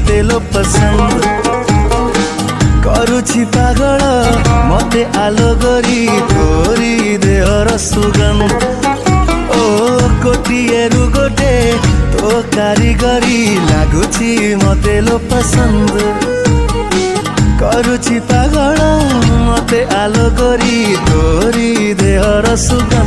मते लो पसंद करुछि पागल मते आलो गरी तोरी देहर सुगंध ओ कोटिए रु गोटे तो कारीगरी लागुछि मते लो पसंद करुछि पागल मते आलो गरी तोरी देहर सुगंध